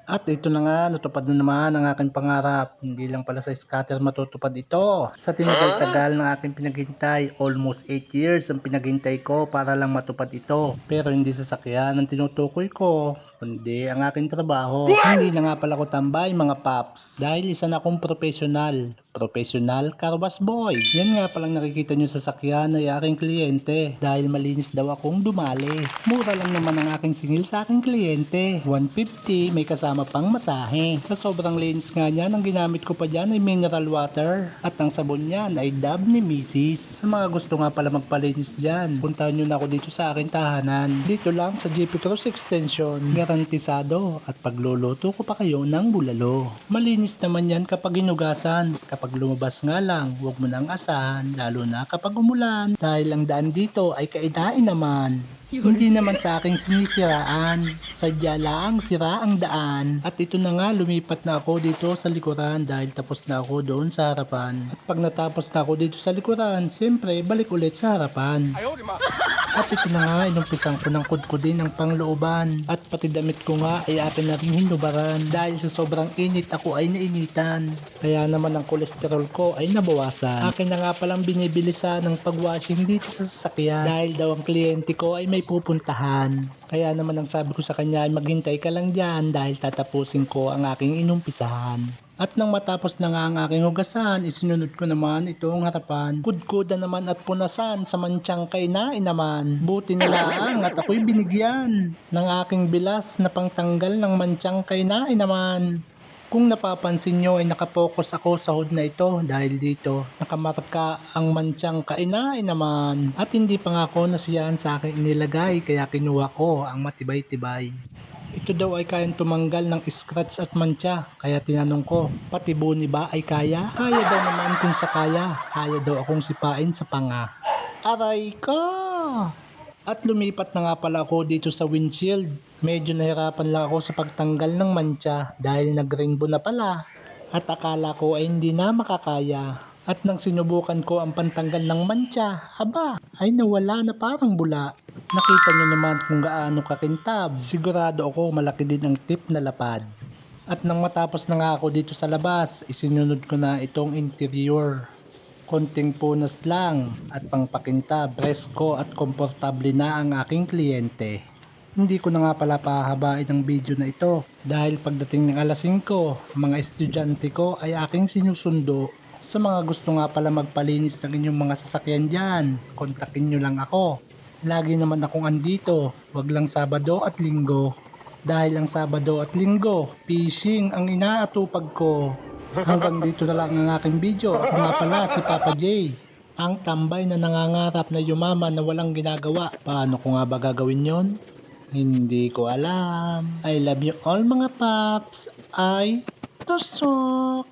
At ito na nga, natupad na naman ang aking pangarap. Hindi lang pala sa scatter matutupad ito. Sa tinagal-tagal ng aking pinaghintay, almost 8 years ang pinaghintay ko para lang matupad ito. Pero hindi sasakyan ang tinutukoy ko, kundi ang aking trabaho. Hindi na nga pala ko tambay mga paps. Dahil isa na akong professional car wash boy. Yan nga palang nakikita nyo sa sakyan ay aking kliyente. Dahil malinis daw akong dumali. Mura lang naman ang aking singil sa aking kliyente. 150, may kasama pang masahe. Sa sobrang linis nga niyan, ang ginamit ko pa dyan ay mineral water. At ang sabon niyan ay Dove ni Mrs. Sa mga gusto nga pala magpalinis dyan, puntahan nyo na ako dito sa aking tahanan. Dito lang sa GP Cross Extension. Garantisado at pagluluto ko pa kayo ng bulalo. Malinis naman yan kapag hinugasan. Kapag lumabas nga lang, huwag mo nang asahan, lalo na kapag umulan. Dahil ang daan dito ay kainain naman. Hindi naman sa aking sinisiraan, sadya lang sira ang daan. At ito na nga, lumipat na ako dito sa likuran dahil tapos na ako doon sa harapan. At pag natapos na ako dito sa likuran, siyempre balik ulit sa harapan. At ito na nga, inumpisan ko ng kudkudin ng panglooban. At pati damit ko nga ay atin na rin hinubaran. Dahil sa sobrang init ako ay nainitan. Kaya naman ang kolesterol ko ay nabawasan. Akin na nga palang binibilisa ng pagwashing dito sa sasakyan. Dahil daw ang kliyente ko ay may pupuntahan. Kaya naman ang sabi ko sa kanya ay maghintay ka lang dyan dahil tatapusin ko ang aking inumpisahan. At nang matapos na nga ang aking hugasan, isinunod ko naman itong harapan. Kudkuda naman at punasan sa mantyang kainain naman. Buti na lang at ako'y binigyan ng aking bilas na pangtanggal ng mantyang kainain naman. Kung napapansin nyo ay nakapokus ako sa hood na ito dahil dito nakamarka ang mantyang kainain naman. At hindi pa nga ako nasiyahan sa aking inilagay kaya kinuha ko ang matibay-tibay. Ito daw ay kayang tumanggal ng scratch at mantsa. Kaya tinanong ko, pati buni ba ay kaya? Kaya daw naman kung sa kaya. Kaya daw akong sipain sa panga. Aray ko! At lumipat na nga pala ako dito sa windshield. Medyo nahirapan lang ako sa pagtanggal ng mantsa dahil nag-rainbow na pala. At akala ko ay hindi na makakaya. At nang sinubukan ko ang pantanggal ng mantsa, aba, ay nawala na parang bula. Nakita nyo naman kung gaano kakintab. Sigurado ako malaki din ang tip na lapad. At nang matapos na nga ako dito sa labas, isinunod ko na itong interior. Konting punas lang at pangpakintab, presko at komportable na ang aking kliyente. Hindi ko na nga pala pahabain ang video na ito dahil pagdating ng alas 5, mga estudyante ko ay aking sinusundo. Sa mga gusto nga pala magpalinis ng inyong mga sasakyan dyan, kontakin nyo lang ako. Lagi naman akong andito, wag lang Sabado at Linggo. Dahil ang Sabado at Linggo, fishing ang inaatupag ko. Hanggang dito na lang ang aking video. Ako nga pala si Papa J, ang tambay na nangangarap na yumaman na walang ginagawa. Paano ko nga ba gagawin yon? Hindi ko alam. I love you all mga paps. Ay tusok!